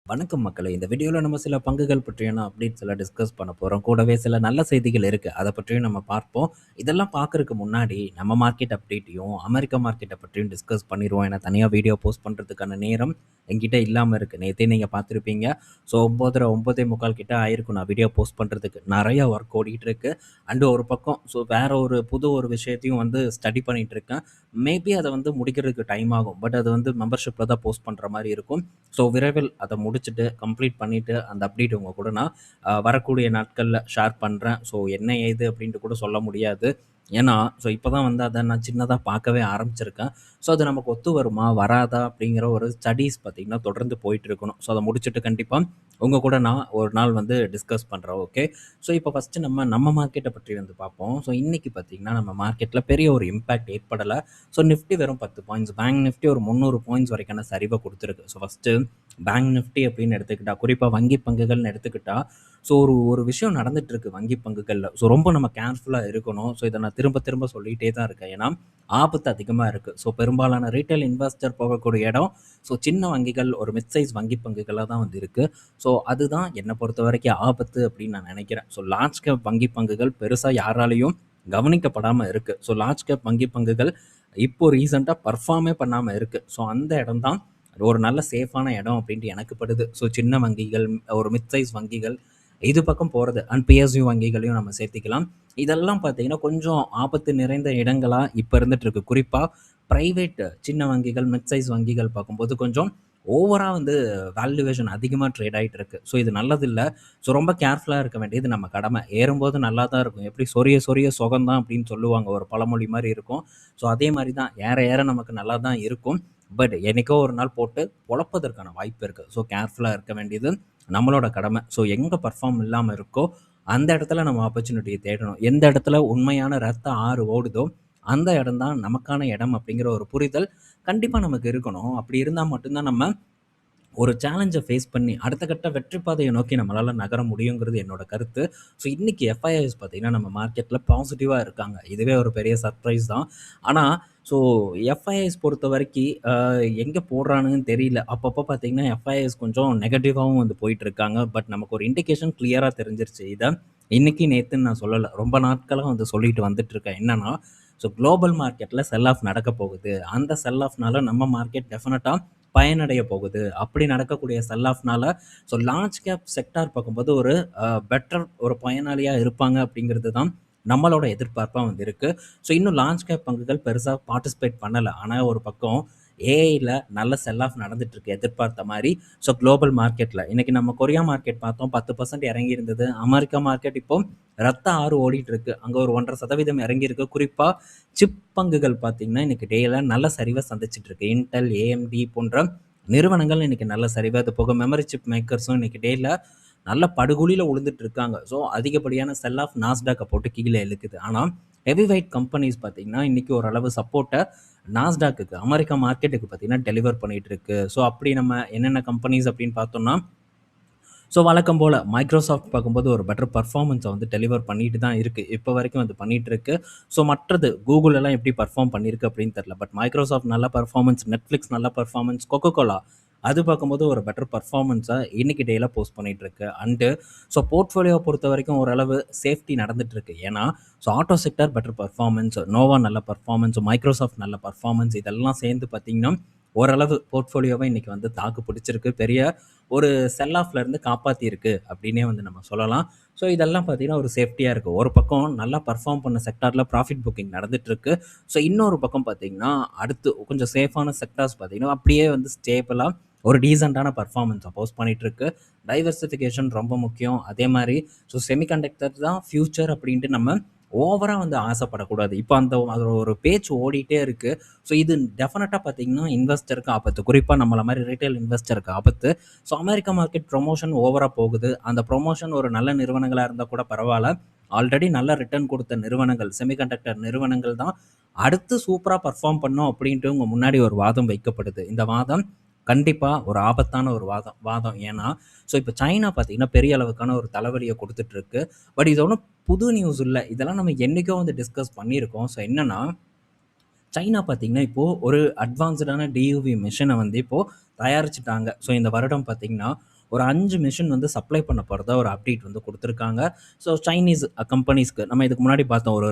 வணக்கம் மக்களே! இந்த வீடியோல நம்ம சில பங்குகள் பற்றியான அப்டேட்ஸ் எல்லாம் டிஸ்கஸ் பண்ண போறோம். கூடவே சில நல்ல செய்திகள் இருக்கு. அத பற்றியும் நம்ம பார்ப்போம். இதெல்லாம் பார்க்கறக்கு முன்னாடி நம்ம மார்க்கெட் அப்டேட்டையும், அமெரிக்கா மார்க்கெட்ட பற்றியும் டிஸ்கஸ் பண்ணிருவோம். ஏன்னா தனியா வீடியோ போஸ்ட் பண்றதுக்கான நேரம் என்கிட்ட இல்லாம இருக்கு. நேத்தே நீங்க பார்த்திருப்பீங்க. ஸோ 9:30 9:45 கிட்ட ஆயிருக்கும் நான் வீடியோ போஸ்ட் பண்றதுக்கு. நெறைய ஒர்க் ஓடிட்டு இருக்கு. அண்ட் ஒரு பக்கம் வேற ஒரு புது ஒரு விஷயத்தையும் ஸ்டடி பண்ணிட்டு இருக்கேன். மேபி அத முடிக்கிறதுக்கு டைம் ஆகும். பட் அது மெம்பர்ஷிப்ல தான் போஸ்ட் பண்ற மாரி இருக்கும். ஸோ விரைவில் அத முடிச்சுட்டு, கம்ப்ளீட் பண்ணிட்டு, அந்த அப்டேட் உங்க கூட நான் வரக்கூடிய நாட்கள்ல ஷேர் பண்றேன். ஸோ என்ன ஏது அப்படின்ட்டு கூட சொல்ல முடியாது. ஏன்னா, இப்ப தான் அத நான் சின்னதா பார்க்கவே ஆரம்பிச்சிருக்கேன். ஸோ அது நமக்கு ஒத்து வருமா? வராதா? அப்படிங்கிற ஒரு ஸ்டடீஸ் பார்த்தீங்கன்னா, தொடர்ந்து போயிட்டு இருக்கணும். ஸோ அத முடிச்சுட்டு கண்டிப்பா உங்க கூட நான் ஒரு நாள் டிஸ்கஸ் பண்றேன். ஓகே. ஸோ இப்போ ஃபர்ஸ்ட்டு நம்ம மார்க்கெட்ட பற்றி பார்ப்போம். ஸோ இன்னைக்கு பார்த்தீங்கன்னா, நம்ம மார்க்கெட்ல பெரிய ஒரு இம்பாக்ட் ஏற்படல. ஸோ நிஃப்டி வெறும் 10 பாயிண்ட்ஸ், பேங்க் நிஃப்டி ஒரு 300 பாயிண்ட்ஸ் வரைக்கான சரிவ குடுத்திருக்கு. ஸோ ஃபர்ஸ்ட்டு பேங்க் நிஃப்டி அப்படின்னு எடுத்துக்கிட்டா, குறிப்பா வங்கி பங்குகள்னு எடுத்துக்கிட்டா, ஸோ ஒரு ஒரு விஷயம் நடந்துட்டு இருக்கு வங்கி பங்குகள்ல. ஸோ ரொம்ப நம்ம கேர்ஃபுல்லா இருக்கணும். ஸோ இத நான் திரும்ப திரும்ப சொல்லிட்டே தான் இருக்கேன். ஏன்னா, ஆபத்து அதிகமா இருக்கு. ஸோ பெரும்பாலான ரீட்டெயில் இன்வெஸ்டர் போகக்கூடிய இடம், ஸோ சின்ன வங்கிகள், ஒரு மிட் சைஸ் வங்கி பங்குகளா தான் இருக்கு. ஸோ அதுதான் என்ன பொறுத்தவரைக்கும் ஆபத்து அப்படின்னு நான் நினைக்கிறேன். ஸோ லார்ஜ் கேப் வங்கி பங்குகள் பெருசா யாராலயும் கவனிக்கப்படாம இருக்கு. ஸோ லார்ஜ் கேப் வங்கி பங்குகள் இப்போ ரீசென்ட்டா பெர்ஃபார்மே பண்ணாம இருக்கு. ஸோ அந்த இடம் தான் ஒரு நல்ல சேஃபான இடம் அப்படின்ட்டு எனக்கு படுது. ஸோ சின்ன வங்கிகள், ஒரு மிட் சைஸ் வங்கிகள் இது பக்கம் போறது. அண்ட் பிஎஸ்யூ வங்கிகளையும் நம்ம சேர்த்துக்கலாம். இதெல்லாம் பார்த்தீங்கன்னா, கொஞ்சம் ஆபத்து நிறைந்த இடங்களா இப்ப இருந்துட்டு இருக்கு. குறிப்பா பிரைவேட் சின்ன வங்கிகள், மிட் சைஸ் வங்கிகள் பார்க்கும்போது கொஞ்சம் ஓவரா வேல்யூவேஷன் அதிகமா ட்ரேட் ஆயிட்டு இருக்கு. ஸோ இது நல்லதில்ல. ஸோ ரொம்ப கேர்ஃபுல்லா இருக்க வேண்டியது நம்ம கடமை. ஏறும்போது நல்லா தான் இருக்கும். எப்படி சொரிய சொரிய சுகம் தான் அப்படின்னு சொல்லுவாங்க. ஒரு பழமொழி மாரி இருக்கும். ஸோ அதே மாரி தான் ஏற ஏற நமக்கு நல்லா தான் இருக்கும். பட் என்னைக்கோ ஒரு நாள் போட்டு பொழப்பதற்கான வாய்ப்பு இருக்கு. ஸோ கேர்ஃபுல்லா இருக்க வேண்டியது நம்மளோட கடமை. ஸோ எங்க பெர்ஃபார்ம் இல்லாம இருக்கோ, அந்த இடத்துல நம்ம ஆப்பர்ச்சுனிட்டிய தேடணும். எந்த இடத்துல உண்மையான ரத்த ஆறு ஓடுதோ, அந்த இடம் தான் நமக்கான இடம் அப்படிங்கிற ஒரு புரிதல் கண்டிப்பா நமக்கு இருக்கணும். அப்படி இருந்தா மட்டும் தான் நம்ம ஒரு சேலஞ்ச ஃபேஸ் பண்ணி, அடுத்த கட்ட வெற்றி பாதைய நோக்கி நம்மளால நகர முடியுங்கிறது என்னோட கருத்து. ஸோ இன்னைக்கு எஃப்ஐஐஸ் பார்த்தீங்கன்னா, நம்ம மார்க்கெட்ல பாசிட்டிவா இருக்காங்க. இதுவே ஒரு பெரிய சர்ப்ரைஸ் தான். ஆனா, ஸோ எஃப்ஐஐஸ் பொறுத்தவரைக்கி எங்க போடுறானுங்கன்னு தெரியல. அப்பப்போ பார்த்தீங்கன்னா, எஃப்ஐஐஸ் கொஞ்சம் நெகட்டிவாவும் போயிட்டுருக்காங்க. பட் நமக்கு ஒரு இண்டிகேஷன் கிளியரா தெரிஞ்சிருச்சு. இத இன்னைக்கு, நேத்துன்னு நான் சொல்லல. ரொம்ப நாட்களா சொல்லிட்டு வந்துட்டுருக்கேன். என்னன்னா, ஸோ குளோபல் மார்க்கெட்ல செல் ஆஃப் நடக்க போகுது. அந்த செல் ஆஃப்னால நம்ம மார்க்கெட் டெஃபினட்டா பயனடைய போகுது. அப்படி நடக்கக்கூடிய செல் ஆஃப்னால லார்ஜ் கேப் செக்டார் பார்க்கும்போது ஒரு பெட்டர் ஒரு பயனாளியா இருப்பாங்க அப்படிங்கிறது தான் நம்மளோட எதிர்பார்ப்பா இருக்கு. இன்னும் லார்ஜ் கேப் பங்குகள் பெருசா பார்ட்டிசிபேட் பண்ணல. ஆனா ஒரு பக்கம் ஏஐல நல்ல செல் ஆஃப் நடந்துட்டு இருக்கு எதிர்பார்த்த மாரி. குளோபல் மார்க்கெட்ல இன்னைக்கு நம்ம கொரியா மார்க்கெட் பார்த்தோம் 10% இறங்கி இருந்தது. அமெரிக்கா மார்க்கெட் இப்போ ரத்த ஆறு ஓடிட்டு இருக்கு. அங்க ஒரு 1.5% இறங்கி இருக்கு. குறிப்பா சிப் பங்குகள் பார்த்தீங்கன்னா, இன்னைக்கு டேல நல்ல சரிவ சந்திச்சுட்டு இருக்கு. இன்டெல், ஏஎம்டி போன்ற நிறுவனங்கள் இன்னைக்கு நல்ல சரிவு. அது போக மெமரி சிப் மேக்கர்ஸும் இன்னைக்கு டேல நல்ல படுகுழியில உழுந்துட்டு இருக்காங்க. அதிகப்படியான செல் ஆஃப் நாஸ்டாக்க போட்டு கீழ இழுக்குது. ஆனா, ஹெவி வெயிட் கம்பெனிஸ் பார்த்தீங்கன்னா, இன்னைக்கு ஓரளவு சப்போர்ட்ட நாஸ்டாக்குக்கு அமெரிக்கா மார்க்கெட்டுக்கு பார்த்தீங்கன்னா, டெலிவர் பண்ணிட்டு இருக்கு. அப்படி நம்ம என்னென்ன கம்பெனிஸ் அப்படின்னு பார்த்தோம்னா, வழக்கம் போல மைக்ரோசாஃப்ட் பார்க்கும்போது ஒரு பெட்டர் பெர்ஃபார்மன்ஸ டெலிவர் பண்ணிட்டு தான் இருக்கு. இப்ப வரைக்கும் அது பண்ணிட்டு இருக்கு. மற்றது Google எல்லாம் எப்படி பெர்ஃபார்ம் பண்ணியிருக்கு அப்படின்னு தெரியல. பட் மைக்ரோசாஃப்ட் நல்ல பெர்ஃபார்மன்ஸ், Netflix நல்ல பெர்ஃபார்மன்ஸ், Coca-Cola அது பார்க்கும்போது ஒரு பெட்டர் பெர்ஃபார்மன்ஸ இன்னைக்கு டேல போஸ்ட் பண்ணிட்டு இருக்கு. அண்டு போர்ட்ஃபோலியோவ பொறுத்தவரைக்கும் ஓரளவு சேஃப்டி நடந்துட்டு இருக்கு. ஏன்னா, ஆட்டோ செக்டார் பெட்டர் பெர்ஃபார்மன்ஸ், நோவா நல்ல பெர்ஃபார்மன்ஸ், மைக்ரோசாஃப்ட் நல்ல பெர்ஃபார்மன்ஸ் இதெல்லாம் சேர்ந்து பார்த்தீங்கன்னா, ஓரளவு போர்ட்ஃபோலியோவ இன்னைக்கு தாக்கு பிடிச்சிருக்கு. பெரிய ஒரு செல் ஆஃப்ல இருந்து காப்பாத்தியிருக்கு அப்படின்னே நம்ம சொல்லலாம். இதெல்லாம் பார்த்தீங்கன்னா, ஒரு சேஃப்டியா இருக்கு. ஒரு பக்கம் நல்லா பெர்ஃபார்ம் பண்ண செக்டார்ல ப்ராஃபிட் புக்கிங் நடந்துட்டு இருக்கு. இன்னொரு பக்கம் பார்த்தீங்கன்னா, அடுத்து கொஞ்சம் சேஃபான செக்டார்ஸ் பார்த்தீங்கன்னா, அப்படியே ஸ்டேபிளா ஒரு டீசென்ட்டான பெர்ஃபார்மன்ஸ போஸ்ட் பண்ணிட்டு இருக்கு. டைவர்சிஃபிகேஷன் ரொம்ப முக்கியம். அதே மாரி செமிகண்டக்டர் தான் ஃபியூச்சர் அப்படின்ட்டு நம்ம ஓவரா ஆசைப்படக்கூடாது. இப்ப அது ஒரு பேச்சு ஓடிட்டே இருக்கு. இது டெஃபினட்டா பார்த்தீங்கன்னா, இன்வெஸ்டருக்கு ஆபத்து. குறிப்பா நம்மள மாரி ரிட்டெயில் இன்வெஸ்டருக்கு ஆபத்து. அமெரிக்கா மார்க்கெட் ப்ரமோஷன் ஓவரா போகுது. அந்த ப்ரமோஷன் ஒரு நல்ல நிறுவனங்களா இருந்தா கூட பரவால்ல. ஆல்ரெடி நல்ல ரிட்டர்ன் குடுத்த நிறுவனங்கள், செமிகண்டக்டர் நிறுவனங்கள் தான் அடுத்து சூப்பரா பெர்ஃபார்ம் பண்ணும் அப்படின்ட்டு உங்க முன்னாடி ஒரு வாதம் வைக்கப்படுது. இந்த வாதம் கண்டிப்பா ஒரு ஆபத்தான ஒரு வாதம். ஏன்னா, இப்ப சைனா பார்த்தீங்கன்னா, பெரிய அளவுக்கான ஒரு தலைவலிய குடுத்துட்டு இருக்கு. பட் இது ஒண்ணும் புது நியூஸ் இல்ல. இதெல்லாம் நம்ம என்னைக்கோ டிஸ்கஸ் பண்ணியிருக்கோம். என்னன்னா, சைனா பார்த்தீங்கன்னா, இப்போ ஒரு அட்வான்ஸ்டான டியூவி மிஷின இப்போ தயாரிச்சுட்டாங்க. இந்த வருடம் பார்த்தீங்கன்னா, ஒரு 5 மிஷின் வந்து சப்ளை பண்ண போறதா ஒரு அப்டேட் வந்து குடுத்துருக்காங்க. ஸோ சைனீஸ் கம்பெனிஸ்க்கு நம்ம இதுக்கு முன்னாடி பார்த்தோம். ஒரு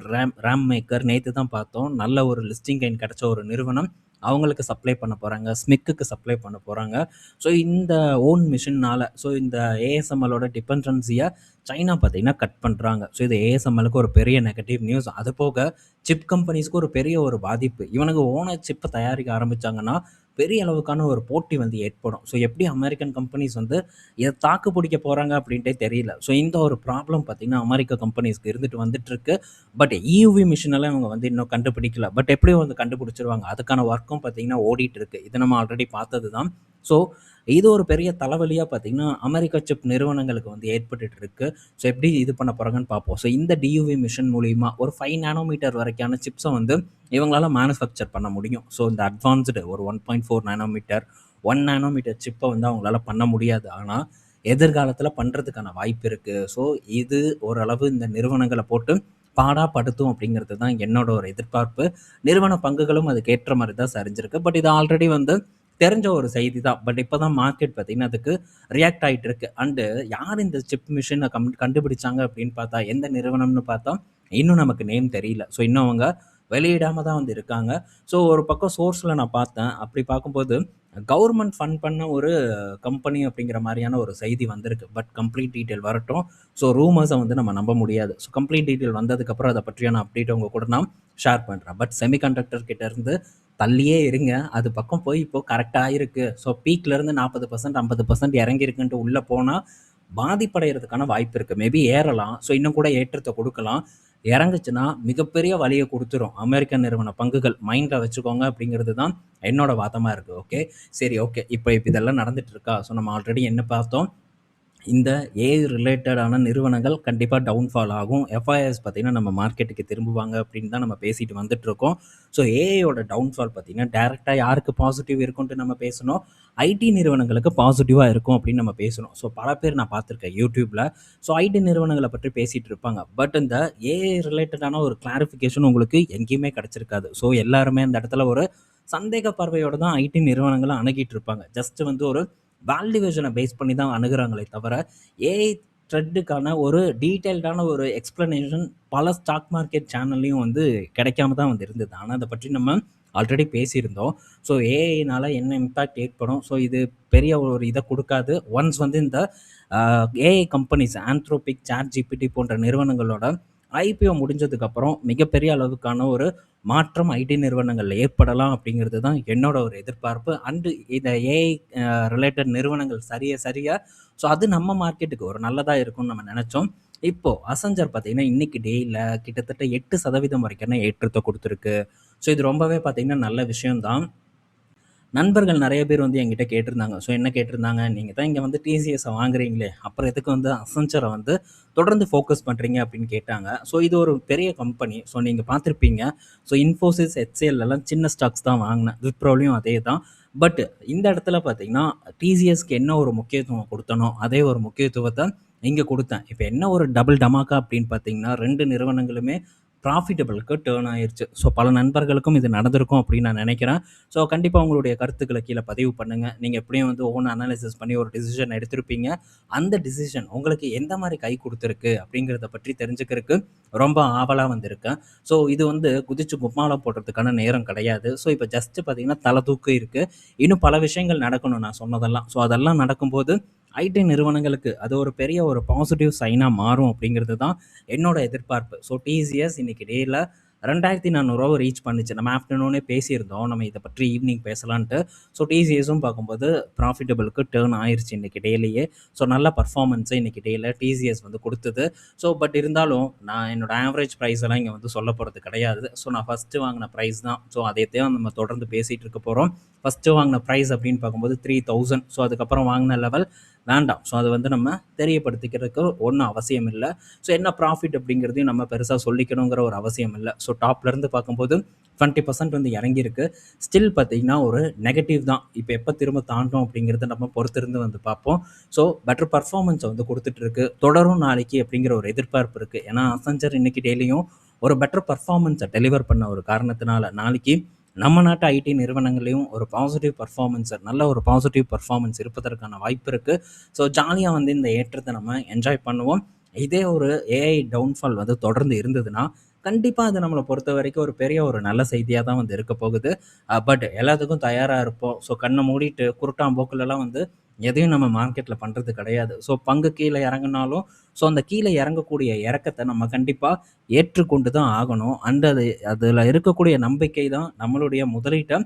ரேம் மேக்கர் நேத்து தான் பார்த்தோம். நல்ல ஒரு லிஸ்டிங் கைன் கிடைச்ச ஒரு நிறுவனம். அவங்களுக்கு சப்ளை பண்ண போறாங்க. ஸ்மிக்குக்கு சப்ளை பண்ண போறாங்க. ஸோ இந்த ஓன் மிஷின்னால இந்த ஏஎஸ்எம்எல்லோட டிபெண்டன்சிய சைனா பார்த்தீங்கன்னா கட் பண்றாங்க. ஸோ இது ஏஎஸ்எம்எல்லுக்கு ஒரு பெரிய நெகட்டிவ் நியூஸ். அது போக சிப் கம்பெனிஸ்க்கு ஒரு பெரிய ஒரு பாதிப்பு. இவனுங்க ஓனா சிப்ப தயாரிக்க ஆரம்பிச்சாங்கன்னா, பெரிய அளவுக்கான ஒரு போட்டி வந்து ஏற்படும். ஸோ எப்படி அமெரிக்கன் கம்பெனிஸ் வந்து இத தாக்கு பிடிக்க போறாங்க அப்படின்ட்டே தெரியல. ஸோ இந்த ஒரு ப்ராப்ளம் பார்த்தீங்கன்னா, அமெரிக்க கம்பெனிஸ்க்கு இருந்துட்டு வந்துட்டுருக்கு. பட் இயூவி மிஷின் எல்லாம் இவங்க வந்து இன்னும் கண்டுபிடிக்கல. பட் எப்படியும் வந்து கண்டுபிடிச்சுருவாங்க. அதுக்கான ஒர்க்கும் பார்த்தீங்கன்னா ஓடிட்டு இருக்கு. இத நம்ம ஆல்ரெடி பார்த்தது தான். ஸோ இது ஒரு பெரிய தலைவலியா பார்த்தீங்கன்னா, அமெரிக்க சிப் நிறுவனங்களுக்கு வந்து ஏற்பட்டுட்டு இருக்கு. ஸோ எப்படி இது பண்ண போறாங்கன்னு பார்ப்போம். ஸோ இந்த டியூவி மிஷின் மூலியமா ஒரு 5 நானோமீட்டர் வரைக்கான சிப்ஸ வந்து இவங்களால மேனுஃபேக்சர் பண்ண முடியும். ஸோ இந்த அட்வான்ஸ்டு ஒரு 1.4 நானோமீட்டர், 1 நானோமீட்டர் சிப்ப வந்து அவங்களால பண்ண முடியாது. ஆனா, எதிர்காலத்தில பண்றதுக்கான வாய்ப்பு இருக்கு. ஸோ இது ஓரளவு இந்த நிறுவனங்கள போட்டு பாடா படுத்தும் அப்படிங்கிறது தான் என்னோட ஒரு எதிர்பார்ப்பு. நிறுவன பங்குகளும் அதுக்கு ஏற்ற மாரி தான் சரிஞ்சிருக்கு. பட் இது ஆல்ரெடி வந்து தெரிஞ்ச ஒரு செய்தி தான். பட் இப்ப தான் மார்க்கெட் பார்த்தீங்கன்னா, அதுக்கு ரியாக்ட் ஆயிட்டு இருக்கு. யார் இந்த சிப் மிஷின கண்டுபிடிச்சாங்க அப்படின்னு பார்த்தா, எந்த நிறுவனம்னு பார்த்தா, இன்னும் நமக்கு நேம் தெரியல. ஸோ இன்னும் அவங்க வெளியிடாம தான் வந்து இருக்காங்க. ஸோ ஒரு பக்கம் சோர்ஸ்ல நான் பார்த்தேன். அப்படி பார்க்கும்போது கவர்ன்மெண்ட் ஃபண்ட் பண்ண ஒரு கம்பெனி அப்படிங்கிற மாரியான ஒரு செய்தி வந்திருக்கு. பட் கம்ப்ளீட் டீட்டெயில் வரட்டும். ஸோ ரூமர்ஸ வந்து நம்ம நம்ப முடியாது. ஸோ கம்ப்ளீட் டீட்டெயில் வந்ததுக்கப்புறம் அத பற்றியான அப்டேட் உங்க கூட நான் ஷேர் பண்றேன். பட் செமிகண்டக்டர் கிட்ட இருந்து தள்ளியே இருங்க. அது பக்கம் போய் இப்போ கரெக்ட்டா ஆயிருக்கு. ஸோ பீக்ல இருந்து 40% 50% இறங்கியிருக்குன்ட்டு உள்ள போனா, பாதிப்படையறதுக்கான வாய்ப்பு இருக்கு. மேபி ஏறலாம். ஸோ இன்னும் கூட ஏற்றத்த குடுக்கலாம். இறங்குச்சுன்னா மிகப்பெரிய வலிய குடுத்துரும். அமெரிக்கன் நிறுவன பங்குகள் மைண்ட்ல வச்சுக்கோங்க அப்படிங்கிறது தான் என்னோட வாதமா இருக்கு. ஓகே. சரி, ஓகே. இப்ப இதெல்லாம் நடந்துட்டு இருக்கா? ஸோ நம்ம ஆல்ரெடி என்ன பார்த்தோம்? இந்த ஏஐ ரிலேட்டடான நிறுவனங்கள் கண்டிப்பா டவுன்ஃபால் ஆகும். எஃப்ஐஎஸ் பார்த்தீங்கன்னா, நம்ம மார்க்கெட்டுக்கு திரும்புவாங்க அப்படின்னு தான் நம்ம பேசிட்டு வந்துட்டுருக்கோம். ஸோ ஏஐயோட டவுன்ஃபால் பார்த்தீங்கன்னா, டைரக்ட்டா யாருக்கு பாசிட்டிவ் இருக்குன்ட்டு நம்ம பேசணும். ஐடி நிறுவனங்களுக்கு பாசிட்டிவா இருக்கும் அப்படின்னு நம்ம பேசணும். ஸோ பல பேர் நான் பார்த்துருக்கேன் YouTubeல. ஸோ ஐடி நிறுவனங்கள பற்றி பேசிட்டு இருப்பாங்க. பட் இந்த ஏஐ ரிலேட்டடான ஒரு கிளாரிஃபிகேஷன் உங்களுக்கு எங்கேயுமே கிடைச்சிருக்காது. ஸோ எல்லாருமே அந்த இடத்துல ஒரு சந்தேக பார்வையோட தான் ஐடி நிறுவனங்கள அணுகிட்டு இருப்பாங்க. ஜஸ்ட் வந்து ஒரு வேல்யூவேஷனை பேஸ் பண்ணி தான் அணுகுறாங்களே தவிர, ஏஐ ட்ரெண்டுக்கான ஒரு டீட்டெயில்டான ஒரு எக்ஸ்ப்ளனேஷன் பல ஸ்டாக் மார்க்கெட் சேனல்லையும் வந்து கிடைக்காம தான் வந்து இருந்தது. ஆனா, அத பற்றி நம்ம ஆல்ரெடி பேசியிருந்தோம். ஸோ ஏஐனால என்ன இம்பேக்ட் ஏற்படும்? ஸோ இது பெரிய ஒரு இத குடுக்காது. ஒன்ஸ் வந்து இந்த ஏஐ கம்பெனிஸ் ஆந்த்ரோபிக், ChatGPT போன்ற நிறுவனங்களோட ஐபிஓ முடிஞ்சதுக்கப்புறம் மிகப்பெரிய அளவுக்கான ஒரு மாற்றம் ஐடி நிறுவனங்கள்ல ஏற்படலாம் அப்படிங்கிறது தான் என்னோட ஒரு எதிர்பார்ப்பு. இந்த ஏஐ ரிலேட்டட் நிறுவனங்கள் சரிய ஸோ அது நம்ம மார்க்கெட்டுக்கு ஒரு நல்லதா இருக்கும்னு நம்ம நெனைச்சோம். இப்போ அசஞ்சர் பார்த்தீங்கன்னா, இன்னைக்கு டேல கிட்டத்தட்ட 8% வரைக்கான ஏற்றத்த குடுத்திருக்கு. ஸோ இது ரொம்பவே பார்த்தீங்கன்னா நல்ல விஷயம் தான். நண்பர்கள் நெறைய பேர் வந்து என்கிட்ட கேட்டிருந்தாங்க. ஸோ என்ன கேட்டிருந்தாங்க, "நீங்க தான் இங்க வந்து டிசிஎஸ வாங்குறீங்களே, அப்புறம் எதுக்கு வந்து அசென்ச்சர வந்து தொடர்ந்து ஃபோக்கஸ் பண்றீங்க?" அப்படின்னு கேட்டாங்க. ஸோ இது ஒரு பெரிய கம்பெனி. ஸோ நீங்க பார்த்திருப்பீங்க. ஸோ இன்ஃபோசிஸ், HCLலாம் சின்ன ஸ்டாக்ஸ் தான் வாங்குனேன். விப்ரோலயும் அதே தான். பட் இந்த இடத்துல பார்த்தீங்கன்னா, டிசிஎஸ்க்கு என்ன ஒரு முக்கியத்துவம் குடுத்தனோ, அதே ஒரு முக்கியத்துவத்த இங்க குடுத்தேன். இப்ப என்ன ஒரு டபுள் டமாக்கா அப்படின்னு பார்த்தீங்கன்னா, 2 நிறுவனங்களுமே ப்ராஃபிட்டபிளுக்கு டர்ன் ஆயிருச்சு. ஸோ பல நண்பர்களுக்கும் இது நடந்திருக்கும் அப்படின்னு நான் நினைக்கிறேன். ஸோ கண்டிப்பா உங்களுடைய கருத்துக்கள கீழ பதிவு பண்ணுங்க. நீங்க எப்படியும் வந்து ஓன் அனாலிசிஸ் பண்ணி ஒரு டிசிஷன் எடுத்திருப்பீங்க. அந்த டிசிஷன் உங்களுக்கு எந்த மாரி கை குடுத்திருக்கு அப்படிங்கிறத பற்றி தெரிஞ்சுக்கிறதுக்கு ரொம்ப ஆவலா வந்திருக்கேன். ஸோ இது வந்து குதிச்சு கும்மாளம் போடுறதுக்கான நேரம் கிடையாது. ஸோ இப்ப ஜஸ்ட் பார்த்தீங்கன்னா, தல தூக்கு இருக்கு. இன்னும் பல விஷயங்கள் நடக்கணும் நான் சொன்னதெல்லாம். ஸோ அதெல்லாம் நடக்கும்போது ஐடி நிறுவனங்களுக்கு அது ஒரு பெரிய ஒரு பாசிட்டிவ் சைனா மாறும் அப்படிங்கிறது தான் என்னோட எதிர்பார்ப்பு. ஸோ டிசிஎஸ் இன்னைக்கு டேல ரூ. 2400 ரீச் பண்ணுச்சு. நம்ம ஆஃப்டர்நூனே பேசியிருந்தோம். நம்ம இத பற்றி ஈவினிங் பேசலான்ட்டு. ஸோ டிசிஎஸும் பார்க்கும்போது ப்ராஃபிட்டபிளுக்கு டர்ன் ஆயிருச்சு இன்னைக்கு டேலயே. ஸோ நல்ல பெர்ஃபார்மன்ஸ இன்னைக்கு டேல டிசிஎஸ் வந்து குடுத்தது. ஸோ பட் இருந்தாலும் நான் என்னோட ஆவரேஜ் பிரைஸ் எல்லாம் இங்க வந்து சொல்லப் போறது கிடையாது. ஸோ நான் ஃபர்ஸ்ட்டு வாங்குன பிரைஸ் தான். ஸோ அதைத்தான் நம்ம தொடர்ந்து பேசிட்டு இருக்க போறோம். ஃபர்ஸ்ட்டு வாங்குன பிரைஸ் அப்படின்னு பார்க்கும்போது 3000. ஸோ அதுக்கப்புறம் வாங்குன லெவல் வேண்டாம். ஸோ அது வந்து நம்ம தெரியப்படுத்திக்கிறதுக்கு ஒண்ணும் அவசியம் இல்ல. ஸோ என்ன ப்ராஃபிட் அப்படிங்கிறதையும் நம்ம பெருசா சொல்லிக்கணுங்கிற ஒரு அவசியம் இல்ல. ஸோ டாப்ல இருந்து பார்க்கும்போது 20% வந்து இறங்கியிருக்கு. ஸ்டில் பார்த்தீங்கன்னா, ஒரு நெகட்டிவ் தான். இப்ப எப்ப திரும்ப தாண்டும் அப்படிங்கிறத நம்ம பொறுத்திருந்து வந்து பார்ப்போம். ஸோ பெட்டர் பெர்ஃபார்மன்ஸ வந்து குடுத்துட்டு இருக்கு. தொடரும் நாளைக்கு அப்படிங்கிற ஒரு எதிர்பார்ப்பு இருக்கு. ஏன்னா அசென்ச்சர் இன்னைக்கு டெய்லியும் ஒரு பெட்டர் பெர்ஃபார்மன்ஸ டெலிவர் பண்ண ஒரு காரணத்தினால நாளைக்கு நம்ம நாட்டு ஐடி நிறுவனங்களையும் ஒரு பாசிட்டிவ் பர்ஃபார்மன்ஸ், நல்ல ஒரு பாசிட்டிவ் பர்ஃபார்மன்ஸ் இருப்பதற்கான வாய்ப்பு இருக்குது. ஸோ ஜாலியாக வந்து இந்த ஏற்றத்தை நம்ம என்ஜாய் பண்ணுவோம். இதே ஒரு ஏஐ டவுன்ஃபால் வந்து தொடர்ந்து இருந்ததுன்னா கண்டிப்பாக அது நம்மளை பொறுத்த வரைக்கும் ஒரு பெரிய ஒரு நல்ல செய்தியாக தான் வந்து இருக்க போகுது. பட் எல்லாத்துக்கும் தயாராக இருப்போம். ஸோ கண்ணை மூடிட்டு குருட்டாம்போக்குலலாம் வந்து எதையும் நம்ம மார்க்கெட்டில் பண்ணுறது கிடையாது. ஸோ பங்கு கீழே இறங்குனாலும் ஸோ அந்த கீழே இறங்கக்கூடிய இறக்கத்தை நம்ம கண்டிப்பாக ஏற்றுக்கொண்டு தான் ஆகணும். அண்ட் அதில் இருக்கக்கூடிய நம்பிக்கை தான் நம்மளுடைய முதலீட்டை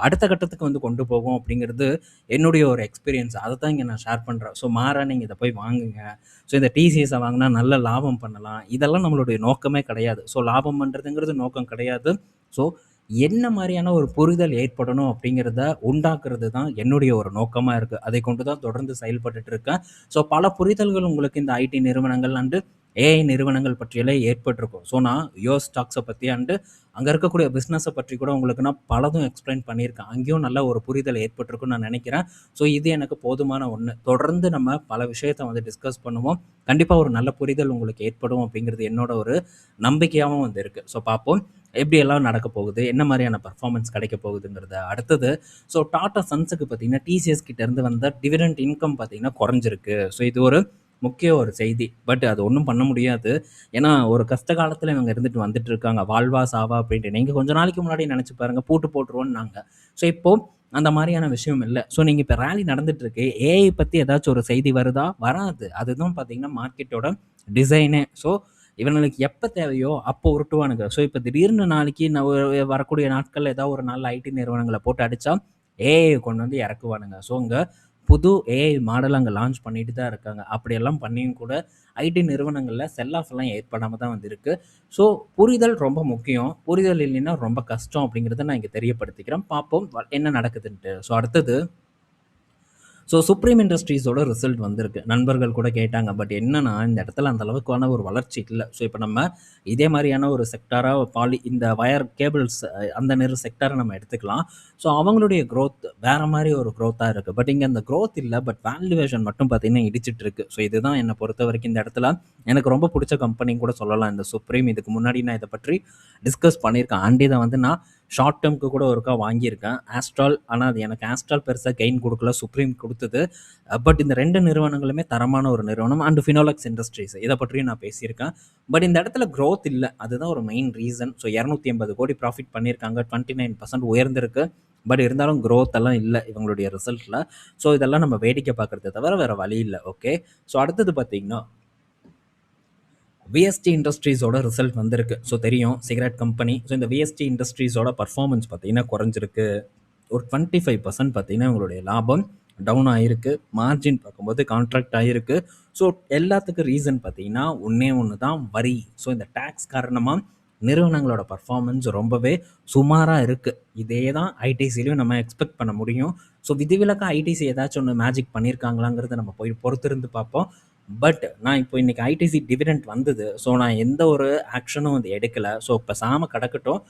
அடுத்த கட்டத்துக்கு வந்து கொண்டு போகும் அப்படிங்கிறது என்னுடைய ஒரு எக்ஸ்பீரியன்ஸ். அதை தான் இங்கே நான் ஷேர் பண்ணுறேன். ஸோ மாறா நீங்கள் இதை போய் வாங்குங்க. ஸோ இந்த டிசிஎஸை வாங்கினா நல்ல லாபம் பண்ணலாம். இதெல்லாம் நம்மளுடைய நோக்கமே கிடையாது. ஸோ லாபம் பண்ணுறதுங்கிறது நோக்கம் கிடையாது. ஸோ என்ன மாதிரியான ஒரு புரிதல் ஏற்படணும் அப்படிங்கிறத உண்டாக்குறது தான் என்னுடைய ஒரு நோக்கமாக இருக்குது. அதை கொண்டு தான் தொடர்ந்து செயல்பட்டுட்டு இருக்கேன். ஸோ பல புரிதல்கள் உங்களுக்கு இந்த ஐடி நிறுவனங்கள் அண்டு ஏஐ நிறுவனங்கள் பற்றியெல்லாம் ஏற்பட்டிருக்கும். ஸோ நான் யுஎஸ் ஸ்டாக்ஸை பற்றி அண்டு அங்கே இருக்கக்கூடிய பிஸ்னஸை பற்றி கூட உங்களுக்கு நான் பலதும் எக்ஸ்பிளைன் பண்ணியிருக்கேன். அங்கேயும் நல்ல ஒரு புரிதல் ஏற்பட்டிருக்குன்னு நான் நினைக்கிறேன். ஸோ இது எனக்கு போதுமான ஒன்று. தொடர்ந்து நம்ம பல விஷயத்தை வந்து டிஸ்கஸ் பண்ணுவோம். கண்டிப்பாக ஒரு நல்ல புரிதல் உங்களுக்கு ஏற்படும் அப்படிங்கிறது என்னோட ஒரு நம்பிக்கையாகவும் வந்து இருக்குது. ஸோ பார்ப்போம் எப்படியெல்லாம் நடக்க போகுது, என்ன மாதிரியான பர்ஃபார்மன்ஸ் கிடைக்க போகுதுங்கிறத. அடுத்தது ஸோ டாடா சன்ஸுக்கு பார்த்தீங்கன்னா டிசிஎஸ் கிட்டேருந்து வந்த டிவிடெண்ட் இன்கம் பார்த்தீங்கன்னா குறைஞ்சிருக்கு. ஸோ இது ஒரு முக்கிய ஒரு செய்தி. பட் அது ஒன்றும் பண்ண முடியாது. ஏன்னா ஒரு கஷ்ட காலத்தில் இவங்க இருந்துட்டு வந்துட்டு இருக்காங்க. வாழ்வா சாவா அப்படின்ட்டு. நீங்கள் கொஞ்ச நாளைக்கு முன்னாடி நினச்சி பாருங்கள், பூட்டு போட்டுருவோன்னாங்க. ஸோ இப்போது அந்த மாதிரியான விஷயம் இல்லை. ஸோ நீங்கள் இப்போ ரேலி நடந்துட்டு இருக்கு, ஏஐ பற்றி ஏதாச்சும் ஒரு செய்தி வருதா? வராது. அதுதான் பார்த்தீங்கன்னா மார்க்கெட்டோட டிசைனே. ஸோ இவனுக்கு எப்போ தேவையோ அப்போ உருட்டுவானுங்க. ஸோ இப்போ திடீர்னு நாளைக்கு வரக்கூடிய நாட்களில் ஏதாவது ஒரு நாள் ஐடி நிறுவனங்களை போட்டு அடித்தா ஏஐ கொண்டு வந்து இறக்குவானுங்க. ஸோ இங்கே புது ஏஐ மாடல் அங்கே லான்ச் பண்ணிட்டு தான் இருக்காங்க. அப்படியெல்லாம் பண்ணியும் கூட ஐடி நிறுவனங்களில் செல் ஆஃப் எல்லாம் ஏற்படாமல் தான் வந்திருக்கு. ஸோ புரிதல் ரொம்ப முக்கியம். புரிதல் இல்லைன்னா ரொம்ப கஷ்டம் அப்படிங்கிறத நான் இங்கே தெரியப்படுத்திக்கிறேன். பார்ப்போம் என்ன நடக்குதுன்ட்டு. ஸோ அடுத்தது ஸோ சுப்ரீம் இண்டஸ்ட்ரீஸோட ரிசல்ட் வந்திருக்கு. நண்பர்கள் கூட கேட்டாங்க. பட் என்னன்னா இந்த இடத்துல அந்த அளவுக்கான ஒரு வளர்ச்சி இல்லை. ஸோ இப்போ நம்ம இதே மாதிரியான ஒரு செக்டாராக இந்த வயர் கேபிள்ஸ் அந்த செக்டாரை நம்ம எடுத்துக்கலாம். ஸோ அவங்களுடைய க்ரோத் வேறு மாதிரி ஒரு க்ரோத்தாக இருக்குது. பட் இங்கே அந்த க்ரோத் இல்லை. பட் வேல்யூவேஷன் மட்டும் பார்த்தீங்கன்னா இடிச்சிட்டு இருக்கு. ஸோ இதுதான் என்னை பொறுத்த வரைக்கும் இந்த இடத்துல எனக்கு ரொம்ப பிடிச்ச கம்பெனி கூட சொல்லலாம் இந்த சுப்ரீம். இதுக்கு முன்னாடி நான் இதை பற்றி டிஸ்கஸ் பண்ணியிருக்கேன். அண்ட் இதை வந்து நான் ஷார்ட் டேர்முக்கு கூட ஒருக்கா வாங்கியிருக்கேன் ஆஸ்ட்ரால். ஆனால் அது எனக்கு ஆஸ்ட்ரால் பெருசாக கெயின் கொடுக்கல, சுப்ரீம் கொடுத்தது. பட் இந்த 2 நிறுவனங்களுமே தரமான ஒரு நிறுவனம். அண்ட் ஃபினோலெக்ஸ் இண்டஸ்ட்ரீஸ் இதை பற்றியும் நான் பேசியிருக்கேன். பட் இந்த இடத்துல க்ரோத் இல்லை. அதுதான் ஒரு மெயின் ரீசன். ஸோ 280 கோடி ப்ராஃபிட் பண்ணியிருக்காங்க. 29% உயர்ந்திருக்கு. பட் இருந்தாலும் க்ரோத் எல்லாம் இல்லை இவங்களுடைய ரிசல்ட்டில். ஸோ இதெல்லாம் நம்ம வேடிக்கை பார்க்குறத தவிர வேறு வழி இல்லை. ஓகே. ஸோ அடுத்தது பார்த்தீங்கன்னா விஎஸ்டி இண்டஸ்ட்ரீஸோட ரிசல்ட் வந்திருக்கு. ஸோ தெரியும் சிகரெட் கம்பெனி. ஸோ இந்த விஎஸ்டி இண்டஸ்ட்ரீஸோட பர்ஃபார்மன்ஸ் பார்த்தீங்கன்னா குறைஞ்சிருக்கு. ஒரு 25% பார்த்தீங்கன்னா இவங்களுடைய லாபம் டவுன் ஆகிருக்கு. மார்ஜின் பார்க்கும்போது கான்ட்ராக்ட் ஆகிருக்கு. ஸோ எல்லாத்துக்கும் ரீசன் பார்த்தீங்கன்னா ஒன்று தான் வரி. ஸோ இந்த டேக்ஸ் காரணமாக நிறுவனங்களோட பர்ஃபார்மன்ஸ் ரொம்பவே சுமாராக இருக்குது. இதே தான் ஐடிசிலையும் நம்ம எக்ஸ்பெக்ட் பண்ண முடியும். ஸோ விதிவிலக்காக ஐடிசி ஏதாச்சும் ஒன்று மேஜிக் பண்ணியிருக்காங்களாங்கிறத நம்ம போய் பொறுத்திருந்து பார்ப்போம். பட் நான் இப்போ இன்றைக்கி ஐடிசி டிவிடெண்ட் வந்தது. ஸோ நான் எந்த ஒரு ஆக்ஷனும் வந்து எடுக்கலை. ஸோ இப்போ சாம கிடக்கட்டும்,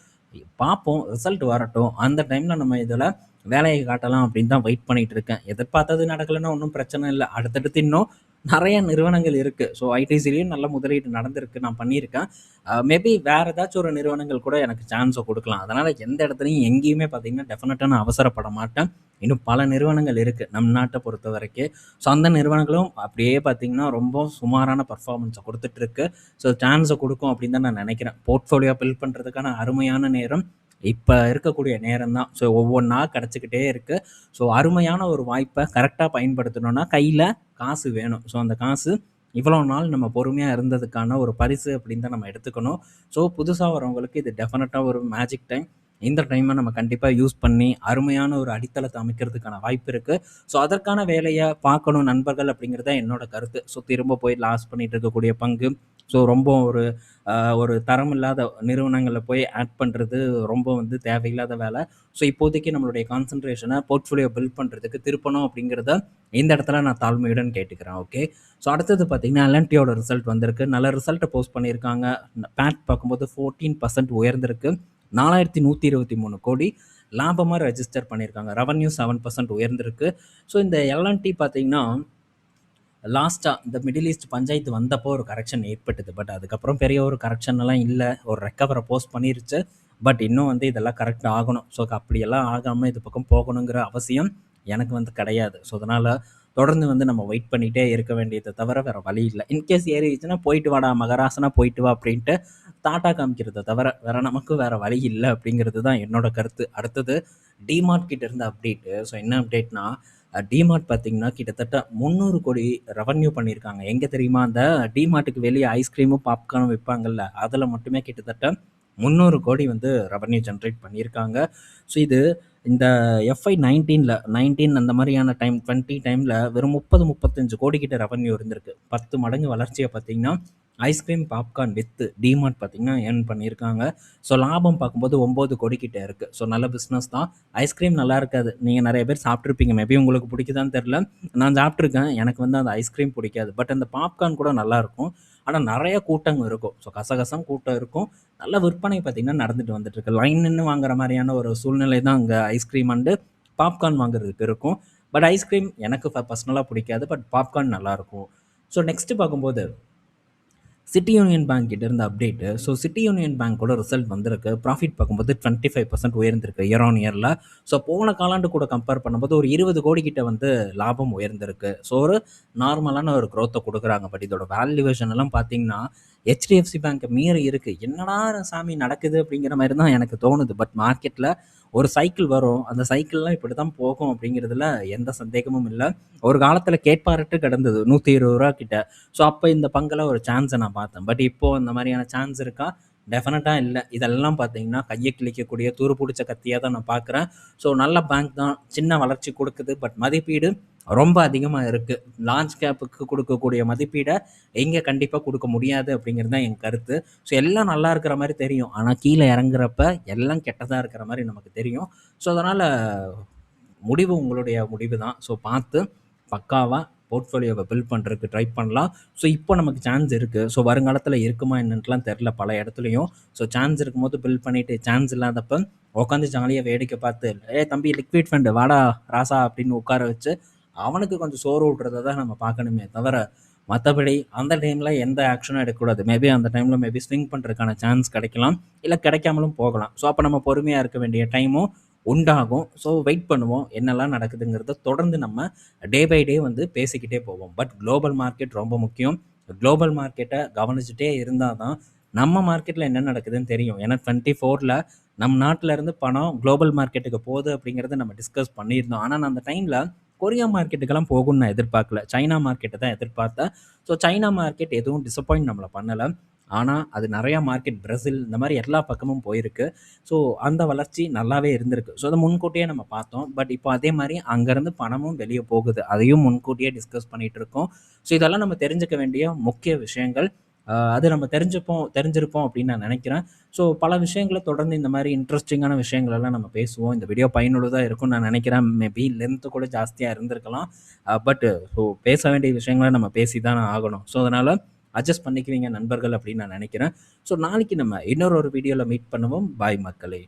பார்ப்போம், ரிசல்ட் வரட்டும். அந்த டைமில் நம்ம இதில் வேலையை காட்டலாம் அப்படின்னு தான் வெயிட் பண்ணிகிட்டு இருக்கேன். எதிர்பார்த்தது நடக்கலைன்னா ஒன்றும் பிரச்சனை இல்லை. அடுத்தடுத்து இன்னும் நிறைய நிறுவனங்கள் இருக்குது. ஸோ ஐடிசிலையும் நல்ல முதலீடு நடந்திருக்கு, நான் பண்ணியிருக்கேன். மேபி வேறு ஏதாச்சும் ஒரு நிறுவனங்கள் கூட எனக்கு சான்ஸை கொடுக்கலாம். அதனால் எந்த இடத்துலையும் எங்கேயுமே பார்த்தீங்கன்னா டெஃபினட்டாக நான் அவசரப்பட மாட்டேன். இன்னும் பல நிறுவனங்கள் இருக்குது நம் நாட்டை பொறுத்த வரைக்கும். ஸோ அந்த நிறுவனங்களும் அப்படியே பார்த்திங்கன்னா ரொம்ப சுமாரான பர்ஃபார்மன்ஸை கொடுத்துட்ருக்கு. ஸோ சான்ஸை கொடுக்கும் அப்படின்னு தான் நான் நினைக்கிறேன். போர்ட்ஃபோலியோ பில்ட் பண்ணுறதுக்கான அருமையான நேரம் இப்போ இருக்கக்கூடிய நேரம் தான். ஸோ ஒவ்வொன்றா கிடச்சிக்கிட்டே இருக்குது. ஸோ அருமையான ஒரு வாய்ப்பை கரெக்டாக பயன்படுத்தணுன்னா கையில் காசு வேணும். ஸோ அந்த காசு இவ்வளோ நாள் நம்ம பொறுமையாக இருந்ததுக்கான ஒரு பரிசு அப்படின்னு தான் நம்ம எடுத்துக்கணும். ஸோ புதுசாக வரவங்களுக்கு இது டெஃபினட்டாக ஒரு மேஜிக் டைம். இந்த டைமை நம்ம கண்டிப்பாக யூஸ் பண்ணி அருமையான ஒரு அடித்தளத்தை அமைக்கிறதுக்கான வாய்ப்பு இருக்குது. ஸோ அதற்கான வேலையை பார்க்கணும் நண்பர்கள் அப்படிங்கிறது தான் என்னோட கருத்து. ஸோ திரும்ப போய் லாஸ் பண்ணிகிட்டு இருக்கக்கூடிய பங்கு, ஸோ ரொம்ப ஒரு தரம் இல்லாத நிறுவனங்களில் போய் ஆட் பண்ணுறது ரொம்ப வந்து தேவையில்லாத வேலை. ஸோ இப்போதைக்கு நம்மளுடைய கான்சன்ட்ரேஷனை போர்ட்ஃபோலியோ பில்ட் பண்ணுறதுக்கு திருப்பணும் அப்படிங்கிறத இந்த இடத்துல நான் தாழ்மையுடன் கேட்டுக்கிறேன். ஓகே. ஸோ அடுத்தது பார்த்திங்கன்னா எல்என்டியோட ரிசல்ட் வந்திருக்கு. நல்ல ரிசல்ட்டை போஸ்ட் பண்ணியிருக்காங்க. பேட் பார்க்கும்போது 14% உயர்ந்திருக்கு. 4123 கோடி லாபமாக ரெஜிஸ்டர் பண்ணியிருக்காங்க. ரெவன்யூ 7% உயர்ந்திருக்கு. ஸோ இந்த எல்என்டி பார்த்திங்கன்னா லாஸ்ட்டாக இந்த மிடில் ஈஸ்ட் பஞ்சாயத்து வந்தப்போ ஒரு கரெக்ஷன் ஏற்பட்டது. பட் அதுக்கப்புறம் பெரிய ஒரு கரெக்ஷன் எல்லாம் இல்லை. ஒரு ரெக்கவரை போஸ்ட் பண்ணிருச்சு. பட் இன்னும் வந்து இதெல்லாம் கரெக்ட் ஆகணும். ஸோ அப்படியெல்லாம் ஆகாமல் இது பக்கம் போகணுங்கிற அவசியம் எனக்கு வந்து கிடையாது. ஸோ அதனால் தொடர்ந்து வந்து நம்ம வெயிட் பண்ணிகிட்டே இருக்க வேண்டியதை தவிர வேறு வழி இல்லை. இன்கேஸ் ஏறிடுச்சுன்னா போயிட்டு வாடா மகராசனா போயிட்டு வா அப்படின்ட்டு டாட்டா காமிக்கிறத தவிர நமக்கு வேறு வழி இல்லை அப்படிங்கிறது தான் என்னோட கருத்து. அடுத்தது டிமார்ட் கிட்ட இருந்த அப்டேட்டு. ஸோ என்ன அப்டேட்னா, டிமார்ட் பார்த்தீங்கன்னா கிட்டத்தட்ட 300 கோடி ரெவன்யூ பண்ணியிருக்காங்க. எங்கே தெரியுமா? அந்த டிமார்ட்டுக்கு வெளியே ஐஸ்கிரீமும் பாப்கார்னும் விற்பாங்கல்ல, அதில் மட்டுமே கிட்டத்தட்ட 300 கோடி வந்து ரெவன்யூ ஜென்ரேட் பண்ணியிருக்காங்க. ஸோ இது இந்த எஃப்ஐ 19 அந்த மாதிரியான டைம் 20 டைமில் வெறும் 30-35 கோடி கிட்ட ரெவன்யூ இருந்திருக்கு. 10 மடங்கு வளர்ச்சியை பார்த்தீங்கன்னா ஐஸ்கிரீம் பாப்கார்ன் வித்து டிமார்ட் பார்த்தீங்கன்னா ஏர்ன் பண்ணியிருக்காங்க. ஸோ லாபம் பார்க்கும்போது 9 கோடி கிட்ட இருக்குது. ஸோ நல்ல பிஸ்னஸ் தான். ஐஸ்கிரீம் நல்லா இருக்காது, நீங்கள் நிறைய பேர் சாப்பிட்ருப்பீங்க, மேபி உங்களுக்கு பிடிக்குதான்னு தெரில. நான் சாப்பிட்ருக்கேன், எனக்கு வந்து அந்த ஐஸ்கிரீம் பிடிக்காது. பட் அந்த பாப்கார்ன் கூட நல்லாயிருக்கும். ஆனால் நிறைய கூட்டம் இருக்கும். ஸோ கசகசம் கூட்டம் இருக்கும். நல்ல விற்பனை பார்த்திங்கன்னா நடந்துட்டு வந்துட்டுருக்கு. லைன் நின்று வாங்குற மாதிரியான ஒரு சூழ்நிலை தான் அங்கே ஐஸ்கிரீம் அண்டு பாப்கார்ன் வாங்குறதுக்கு இருக்கும். பட் ஐஸ்கிரீம் எனக்கு பர்சனலாக பிடிக்காது. பட் பாப்கார்ன் நல்லாயிருக்கும். ஸோ நெக்ஸ்ட்டு பார்க்கும்போது சிட்டி யூனியன் பேங்க் கிட்ட இருந்த அப்டேட்டு. ஸோ சிட்டி யூனியன் பேங்க்கோட ரிசல்ட் வந்திருக்கு. ப்ராஃபிட் பார்க்கும்போது 25% உயர்ந்திருக்கு இயர் ஆன் இயரில். ஸோ போன காலாண்டு கூட கம்பேர் பண்ணும்போது ஒரு 20 கோடி கிட்ட வந்து லாபம் உயர்ந்திருக்கு. ஸோ ஒரு நார்மலான ஒரு க்ரோத்தை கொடுக்குறாங்க. பட் இதோட வேல்யூவேஷன் எல்லாம் பார்த்தீங்கன்னா ஹெச்டிஎஃப்சி பேங்க்கை மீறி இருக்குது. என்னடா சாமி நடக்குது அப்படிங்கிற மாதிரி தான் எனக்கு தோணுது. பட் மார்க்கெட்டில் ஒரு சைக்கிள் வரும், அந்த சைக்கிள்லாம் இப்படி தான் போகும் அப்படிங்கிறதுல எந்த சந்தேகமும் இல்லை. ஒரு காலத்தில் கேட்பாரட்டு கிடந்தது 120 ரூபா கிட்ட. ஸோ அப்போ இந்த பங்கில் ஒரு சான்ஸை நான் பார்த்தேன். பட் இப்போது இந்த மாதிரியான சான்ஸ் இருக்கா? டெஃபினட்டாக இல்லை. இதெல்லாம் பார்த்தீங்கன்னா கையை கிழிக்கக்கூடிய துரு பிடிச்ச கத்தியாக தான் நான் பார்க்குறேன். ஸோ நல்ல பேங்க் தான், சின்ன வளர்ச்சி கொடுக்குது. பட் மதிப்பீடு ரொம்ப அதிகமாக இருக்குது. லார்ஜ் கேப்புக்கு கொடுக்கக்கூடிய மதிப்பீடை எங்கே கண்டிப்பாக கொடுக்க முடியாது அப்படிங்கிறது தான் என் கருத்து. ஸோ எல்லாம் நல்லா இருக்கிற மாதிரி தெரியும், ஆனால் கீழே இறங்குறப்ப எல்லாம் கெட்டதாக இருக்கிற மாதிரி நமக்கு தெரியும். ஸோ அதனால் முடிவு உங்களுடைய முடிவு தான். ஸோ பார்த்து பக்காவாக போர்ட்ஃபோலியோவை பில்ட் பண்ணுறதுக்கு ட்ரை பண்ணலாம். ஸோ இப்போ நமக்கு சான்ஸ் இருக்குது. ஸோ வருங்காலத்தில் இருக்குமா என்னன்ட்டுலாம் தெரில பல இடத்துலையும். ஸோ சான்ஸ் இருக்கும்போது பில்ட் பண்ணிவிட்டு சான்ஸ் இல்லாதப்போ உட்காந்து ஜாலியாக வேடிக்கை பார்த்து, தம்பி லிக்விட் ஃபண்டு வாடா ராசா அப்படின்னு உட்கார வச்சு அவனுக்கு கொஞ்சம் சோறு விட்றத தான் நம்ம பார்க்கணுமே தவிர, மற்றபடி அந்த டைமில் எந்த ஆக்ஷனும் எடுக்கக்கூடாது. மேபி அந்த டைமில் மேபி ஸ்விங் பண்ணுறதுக்கான சான்ஸ் கிடைக்கலாம், இல்லை கிடைக்காமலும் போகலாம். ஸோ அப்போ நம்ம பொறுமையாக இருக்க வேண்டிய டைமும் உண்டாகும். ஸோ வெயிட் பண்ணுவோம், என்னெல்லாம் நடக்குதுங்கிறத தொடர்ந்து நம்ம டே பை டே வந்து பேசிக்கிட்டே போவோம். பட் குளோபல் மார்க்கெட் ரொம்ப முக்கியம். குளோபல் மார்க்கெட்டை கவனிச்சுட்டே இருந்தால் தான் நம்ம மார்க்கெட்டில் என்ன நடக்குதுன்னு தெரியும். ஏன்னா 24ல் நம் நாட்டில் இருந்து பணம் குளோபல் மார்க்கெட்டுக்கு போகுது அப்படிங்கிறத நம்ம டிஸ்கஸ் பண்ணியிருந்தோம். ஆனால் நான் அந்த டைமில் கொரியா மார்க்கெட்டுக்கெல்லாம் போகும்னு நான் எதிர்பார்க்கல, சைனா மார்க்கெட்டை தான் எதிர்பார்த்தேன். ஸோ சைனா மார்க்கெட் எதுவும் டிசப்பாயிண்ட் நம்மளை பண்ணலை. ஆனால் அது நிறையா மார்க்கெட் பிரேசில் இந்த மாதிரி எல்லா பக்கமும் போயிருக்கு. ஸோ அந்த வளர்ச்சி நல்லாவே இருந்திருக்கு. ஸோ அதை முன்கூட்டியே நம்ம பார்த்தோம். பட் இப்போ அதே மாதிரி அங்கேருந்து பணமும் வெளியே போகுது, அதையும் முன்கூட்டியே டிஸ்கஸ் பண்ணிகிட்டு இருக்கோம். ஸோ இதெல்லாம் நம்ம தெரிஞ்சுக்க வேண்டிய முக்கிய விஷயங்கள். அது நம்ம தெரிஞ்சிருப்போம் அப்படின்னு நான் நினைக்கிறேன். ஸோ பல விஷயங்களை தொடர்ந்து இந்த மாதிரி இன்ட்ரெஸ்டிங்கான விஷயங்களெல்லாம் நம்ம பேசுவோம். இந்த வீடியோ பயனுள்ளதாக இருக்கும்னு நான் நினைக்கிறேன். மேபி லென்த்து கூட ஜாஸ்தியாக இருந்திருக்கலாம். பட் ஸோ பேச வேண்டிய விஷயங்களை நம்ம பேசி தான் ஆகணும். ஸோ அதனால் அட்ஜஸ்ட் பண்ணிக்குவீங்க நண்பர்கள் அப்படின்னு நான் நினைக்கிறேன். ஸோ நாளைக்கு நம்ம இன்னொரு வீடியோவில் மீட் பண்ணுவோம். பாய் மக்களே.